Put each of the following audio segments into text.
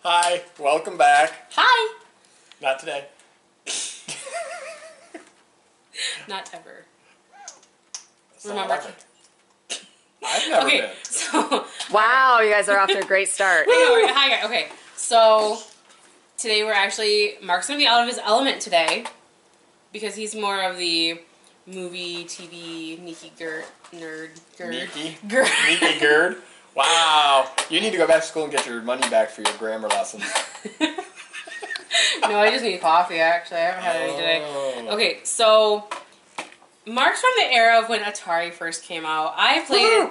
Hi, welcome back. Hi! Not today. Not ever. That's Remember. not ever. I've never Okay, been. so. Wow, you guys are off to a great start. I know, right? Hi, guys. Okay, so today Mark's gonna be out of his element today because he's more of the movie, TV, Neeky Gerd. Neeky Gerd? Wow. You need to go back to school and get your money back for your grammar lessons. No, I just need coffee, actually. I haven't had any today. Okay, so Mark's from the era of when Atari first came out. I played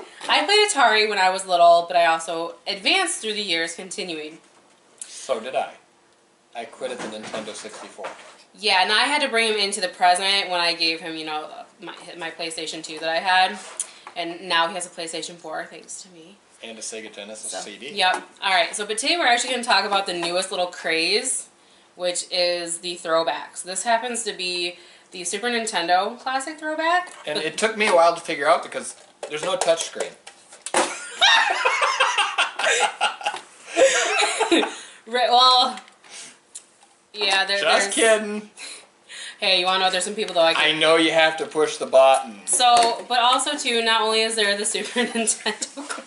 Atari when I was little, but I also advanced through the years, continuing. So did I. I quit at the Nintendo 64. Yeah, and I had to bring him into the present when I gave him, my PlayStation 2 that I had. And now he has a PlayStation 4, thanks to me. And a Sega Genesis CD. Yep. Alright, but today we're actually going to talk about the newest little craze, which is the Throwback. So this happens to be the Super Nintendo Classic Throwback. And it took me a while to figure out because there's no touch screen. Right, well, yeah, Just kidding. Hey, you want to know there's some people though I know you have to push the button. So, but also too, not only is there the Super Nintendo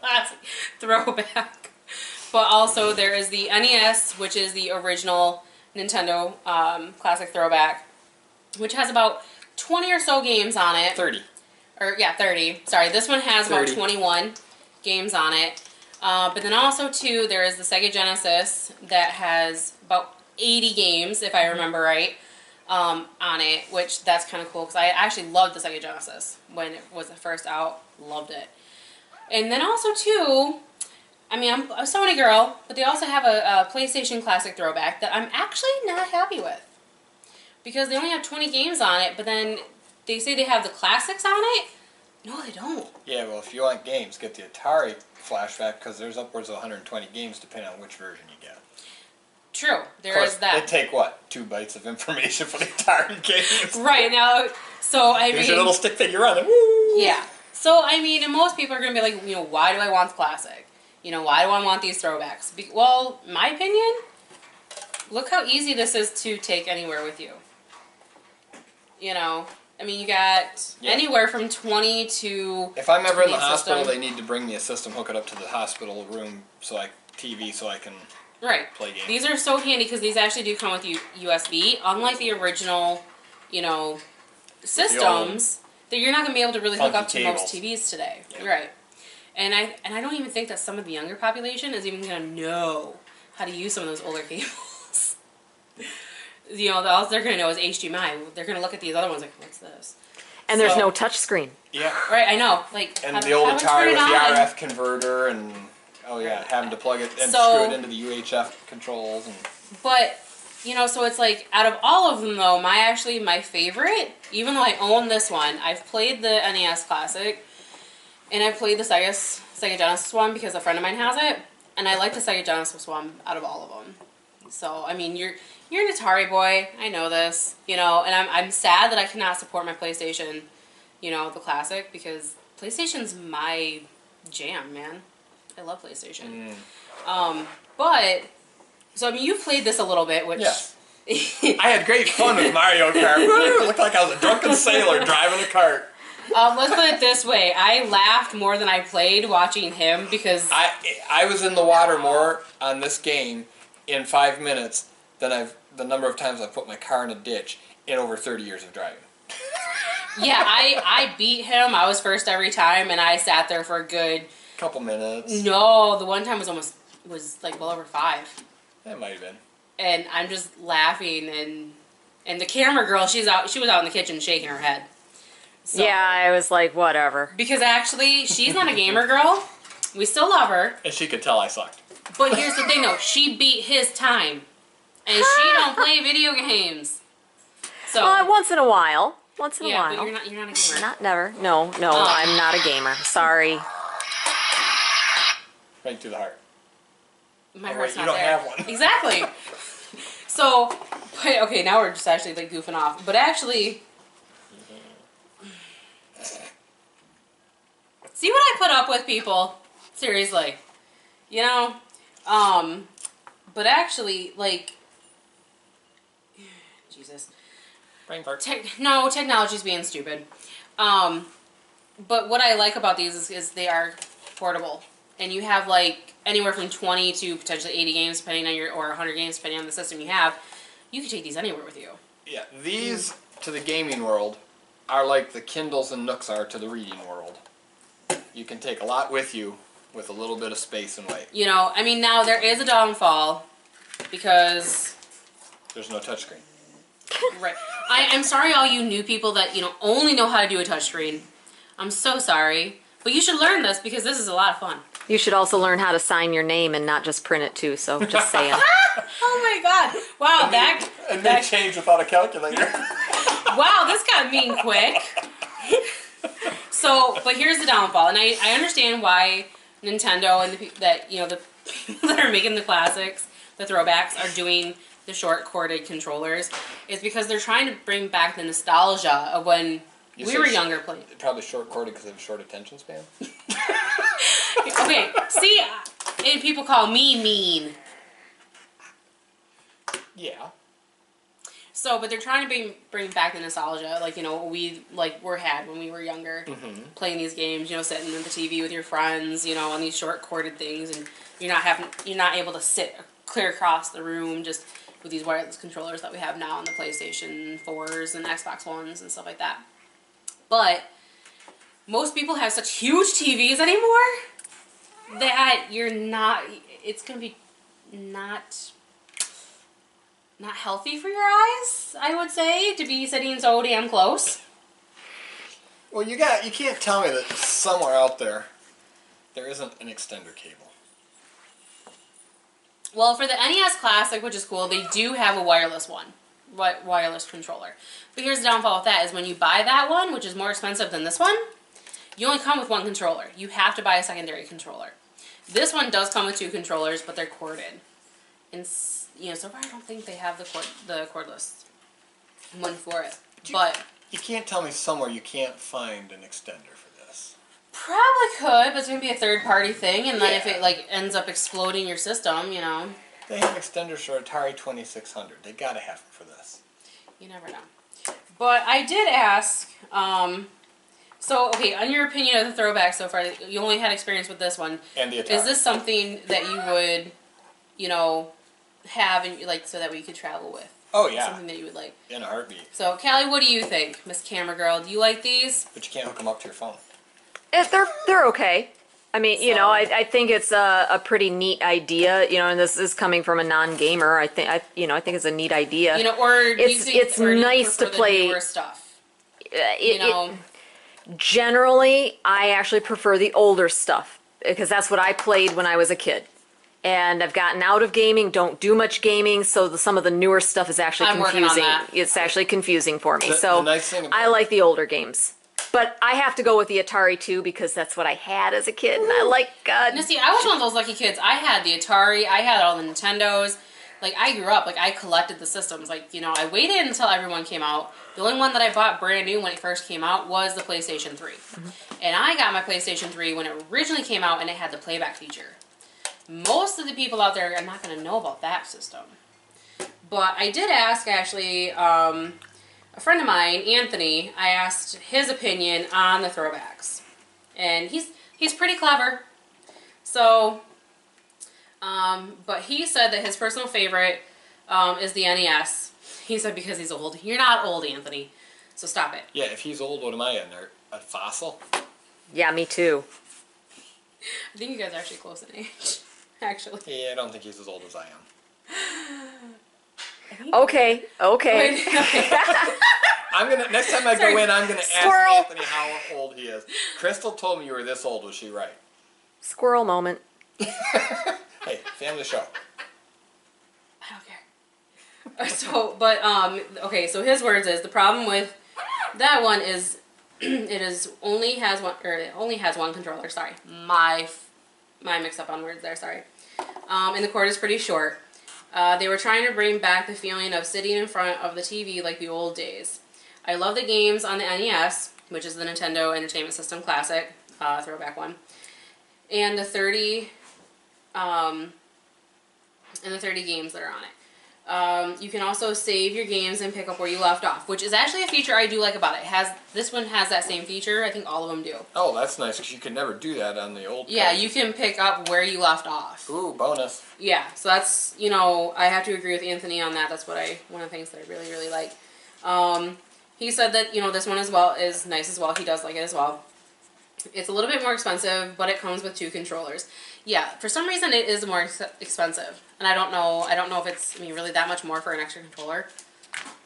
Classic Throwback, but also there is the NES, which is the original Nintendo Classic Throwback, which has about 20 or so games on it. 30. Or, yeah, 30. Sorry, this one has 30. about 21 games on it. But then also too, there is the Sega Genesis that has about 80 games, if I remember right. On it, which that's kind of cool because I actually loved the Sega Genesis when it was first out. Loved it. And then also too, I mean, I'm a Sony girl, but they also have a PlayStation Classic Throwback that I'm actually not happy with because they only have 20 games on it, but then they say they have the classics on it. No, they don't. Yeah, well, if you want games, get the Atari flashback because there's upwards of 120 games depending on which version you get. True, there is that. It'd take, what, 2 bytes of information for the Atari games? Right, now, so I mean... There's your little stick figure on it. Woo! Yeah. So, I mean, and most people are going to be like, why do I want the classic? Why do I want these throwbacks? Well, my opinion, look how easy this is to take anywhere with you. I mean, you got anywhere from 20 to... If I'm ever in the hospital, they need to bring me a system, hook it up to the hospital room, TV, so I can... Right. Play games. These are so handy because these actually do come with USB. Unlike the original, systems that you're not going to be able to really hook up to most TVs today. Yep. Right. And I don't even think that some of the younger population is even going to know how to use some of those older cables. All they're going to know is HDMI. They're going to look at these other ones like, what's this? And there's no touch screen. Yeah. Right, I know. And the old Atari with the RF converter and... Oh yeah, having to plug it and screw it into the UHF controls. But, so it's like, out of all of them though, my favorite, even though I own this one, I've played the NES Classic, and I've played the Sega Genesis one because a friend of mine has it, and I like the Sega Genesis one out of all of them. So, I mean, you're an Atari boy, I know this, and I'm sad that I cannot support my PlayStation, the Classic, because PlayStation's my jam, man. I love PlayStation. So I mean, you've played this a little bit, which... Yes. I had great fun with Mario Kart. It looked like I was a drunken sailor driving a cart. Let's put it this way. I laughed more than I played watching him because... I was in the water more on this game in 5 minutes than the number of times I've put my car in a ditch in over 30 years of driving. Yeah, I beat him. I was first every time, and I sat there for a good... Couple minutes. No, the one time was like well over 5. That might have been. And I'm just laughing, and the camera girl, she was out in the kitchen shaking her head. So, yeah, I was like, whatever. Because actually, she's not a gamer girl. We still love her. And she could tell I sucked. But here's the thing, though. She beat his time, and she don't play video games. So once in a while. Once in a while. Yeah, but you're not a gamer. Not never. No, I'm not a gamer. Sorry. Right through the heart. My heart's not you don't there. have one. Exactly. So, okay, now we're just actually like goofing off. But actually, see what I put up with, people? Seriously. But actually, like, Jesus. Brain fart. Technology's being stupid. But what I like about these is they are portable. And you have, like, anywhere from 20 to potentially 80 games, depending on or 100 games, depending on the system you have. You can take these anywhere with you. Yeah, these to the gaming world are like the Kindles and Nooks are to the reading world. You can take a lot with you with a little bit of space and weight. You know, I mean, now there is a downfall because... There's no touchscreen. Right. I'm sorry all you new people that, only know how to do a touchscreen. I'm so sorry. But you should learn this because this is a lot of fun. You should also learn how to sign your name and not just print it too, so just saying. Oh my god. Wow, It may change without a calculator. Wow, this got mean quick. So, but here's the downfall, and I understand why Nintendo and the people that are making the classics, the throwbacks, are doing the short corded controllers, is because they're trying to bring back the nostalgia of when we were younger playing. Probably short corded because they have short attention span. Okay, see, and people call me mean. Yeah. So, but they're trying to bring back the nostalgia, like, we had when we were younger, playing these games, sitting at the TV with your friends, on these short corded things, and you're not able to sit clear across the room just with these wireless controllers that we have now on the PlayStation 4s and Xbox Ones and stuff like that. But most people have such huge TVs anymore that it's going to be not healthy for your eyes, I would say, to be sitting so damn close. Well, you can't tell me that somewhere out there isn't an extender cable. Well, for the NES Classic, which is cool, they do have a wireless one, wireless controller. But here's the downfall with that, is when you buy that one, which is more expensive than this one, you only come with one controller. You have to buy a secondary controller. This one does come with two controllers, but they're corded. And so far I don't think they have the cordless one for it. But you can't tell me somewhere you can't find an extender for this. Probably could, but it's gonna be a third-party thing, and then if it ends up exploding your system, They have extenders for Atari 2600. They gotta have them for this. You never know. But I did ask. So, okay, on your opinion of the throwback so far, you only had experience with this one. And the Atari. Is this something that you would, have so that we could travel with? Oh yeah. Something that you would like. In a heartbeat. So, Callie, what do you think, Miss Camera Girl? Do you like these? But you can't hook them up to your phone. They're okay. I mean, I think it's a pretty neat idea, and this is coming from a non-gamer. I think it's a neat idea. It's nice to play newer stuff. Generally, I actually prefer the older stuff because that's what I played when I was a kid. And I've gotten out of gaming, don't do much gaming, so some of the newer stuff is actually confusing. Working on that. It's actually confusing for me. The nice thing about I like the older games. But I have to go with the Atari too because that's what I had as a kid, and I like. Now, see, I was one of those lucky kids. I had the Atari, I had all the Nintendos. Like, I grew up, I collected the systems. I waited until everyone came out. The only one that I bought brand new when it first came out was the PlayStation 3. And I got my PlayStation 3 when it originally came out, and it had the playback feature. Most of the people out there are not going to know about that system. But I did ask, actually, a friend of mine, Anthony, I asked his opinion on the throwbacks. And he's pretty clever. So, but he said that his personal favorite is the NES. He said because he's old. You're not old, Anthony. So stop it. Yeah, if he's old, what am I in there? A fossil? Yeah, me too. I think you guys are actually close in age, actually. Yeah, I don't think he's as old as I am. Okay. I'm gonna next time I go in, I'm gonna ask Anthony how old he is. Crystal told me you were this old. Was she right? Squirrel moment. Hey, family show. I don't care. So, but okay. So his words is the problem with that one is it only has one controller. Sorry, my mix up on words there. Sorry. And the cord is pretty short. They were trying to bring back the feeling of sitting in front of the TV like the old days. I love the games on the NES, which is the Nintendo Entertainment System Classic, throwback one, and the 30, and and the 30 games that are on it. You can also save your games and pick up where you left off, which is actually a feature I do like about it. This one has that same feature. I think all of them do. Oh, that's nice, because you could never do that on the old Yeah, cards. you can pick up where you left off. Ooh, bonus. Yeah, so that's, you know, I have to agree with Anthony on that. That's one of the things that I really, really like. He said that, you know, this one as well is nice as well. He does like it as well. It's a little bit more expensive, but it comes with 2 controllers. Yeah, for some reason it is more expensive. And I don't know if it's, I mean, really that much more for an extra controller.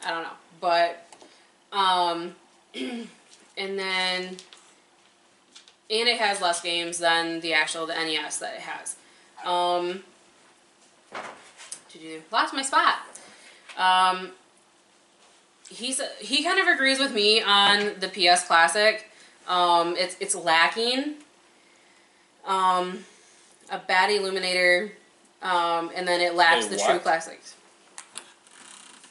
I don't know. But, and it has less games than the NES that it has. Lost my spot. He kind of agrees with me on the PS Classic. It's lacking a bad illuminator, and then it lacks the true classics.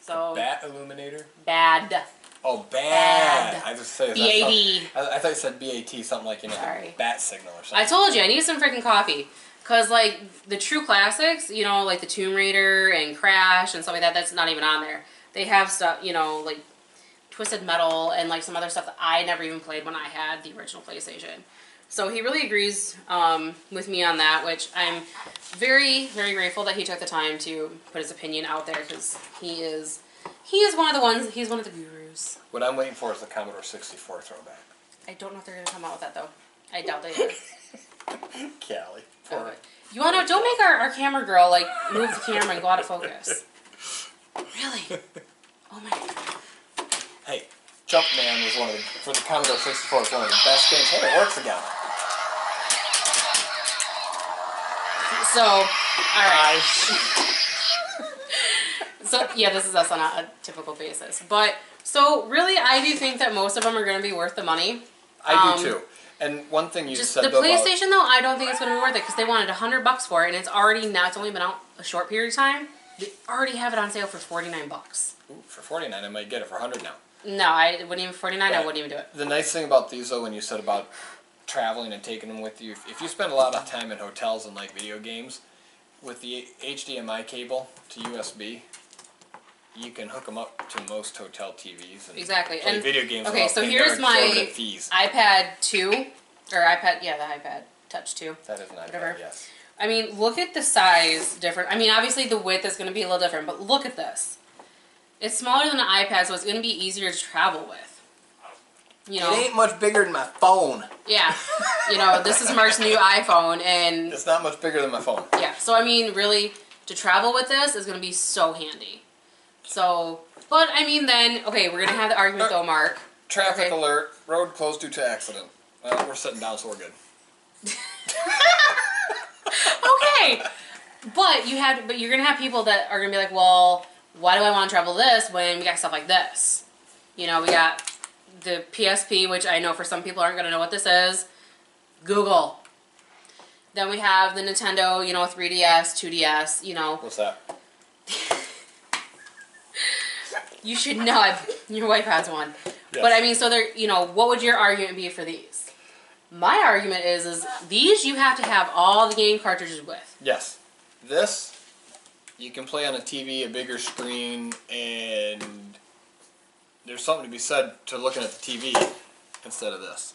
So Bat illuminator? Bad. Oh, bad. I just said B-A-D. I thought you said B-A-T, something like, you know, Sorry. bat signal or something. I told you, I need some freaking coffee. Because, like, the true classics, you know, like the Tomb Raider and Crash and stuff like that, that's not even on there. They have stuff, you know, like Twisted Metal and, like, some other stuff that I never even played when I had the original PlayStation. So he really agrees with me on that, which I'm very, very grateful that he took the time to put his opinion out there, because he is one of the gurus. What I'm waiting for is the Commodore 64 throwback. I don't know if they're going to come out with that, though. I doubt they are. Callie. Okay. You want to, don't make our camera girl, like, move the camera and go out of focus. Really? Oh my God. Hey, Jumpman was one of the, for the Commodore 64, was one of the best games. Hey, it works again. So, alright. So, yeah, this is us on a typical basis. But, so, really, I do think that most of them are going to be worth the money. I do too. And one thing you said the PlayStation, though, I don't think it's going to be worth it, because they wanted $100 for it, and it's only been out a short period of time. They already have it on sale for $49. Ooh, for 49, I might get it for 100 now. No, I wouldn't even, 49, I wouldn't even do it. The nice thing about these, though, when you said about traveling and taking them with you, if you spend a lot of time in hotels and like video games, with the HDMI cable to USB, you can hook them up to most hotel TVs and exactly. play And video games. okay, so here's my iPad 2, or iPad, yeah, the iPad Touch 2. That is an whatever. iPad, yes. I mean, look at the size different. I mean, obviously the width is going to be a little different, but look at this. It's smaller than an iPad, so it's going to be easier to travel with. You know, it ain't much bigger than my phone. Yeah. You know, this is Mark's new iPhone, and it's not much bigger than my phone. Yeah. So, I mean, really, to travel with this is going to be so handy. So, but, I mean, then, okay, we're going to have the argument, though, Mark. Traffic alert. Road closed due to accident. Well, we're sitting down, so we're good. Okay. But you're going to have people that are going to be like, well, why do I want to travel this when we got stuff like this? You know, we got the PSP, which I know for some people aren't going to know what this is. Google. Then we have the Nintendo, you know, 3DS, 2DS, you know. What's that? You should know. Your wife has one. Yes. But I mean, so there, you know, what would your argument be for these? My argument is these you have to have all the game cartridges with. Yes. This, you can play on a TV, a bigger screen, and there's something to be said to looking at the TV instead of this.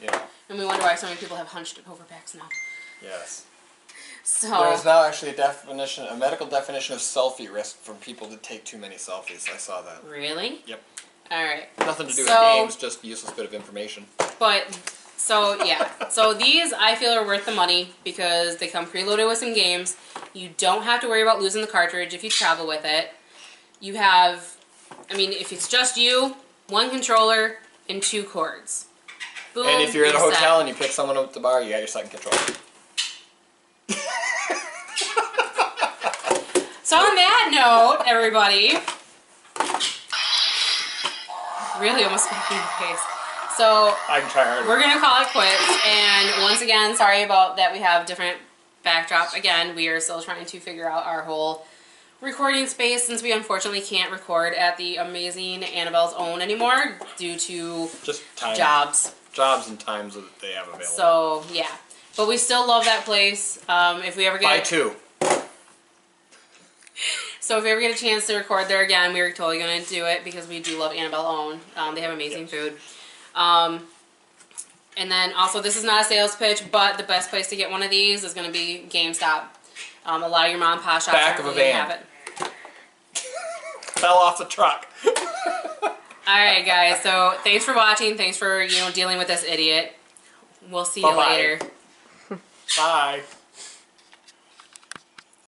Yeah. And we wonder why so many people have hunched over backs now. Yes. So there's now actually a medical definition of selfie risk for people that take too many selfies. I saw that. Really? Yep. All right. Nothing to do with games, just a useless bit of information. But, so yeah. So these I feel are worth the money because they come preloaded with some games. You don't have to worry about losing the cartridge if you travel with it. You have, I mean, if it's just you, one controller and 2 cords. Boom, and if you're at a hotel and you pick someone up at the bar, you got your second controller. So on that note, everybody, really almost smacked me in the face. So I can try harder. We're gonna call it quits. And once again, sorry about that. We have different backdrop. Again, we are still trying to figure out our whole recording space since we unfortunately can't record at the amazing Annabelle's Own anymore due to just time. Jobs and times that they have available. So yeah, but we still love that place. If we ever get buy 2. So if you ever get a chance to record there again, we're totally going to do it because we do love Annabelle Own. They have amazing food. And then also, this is not a sales pitch, but the best place to get one of these is going to be GameStop. A lot of your mom and pop shops Back of a van. have it. Fell off the truck. Alright guys, so thanks for watching. Thanks for, dealing with this idiot. We'll see you later. Bye.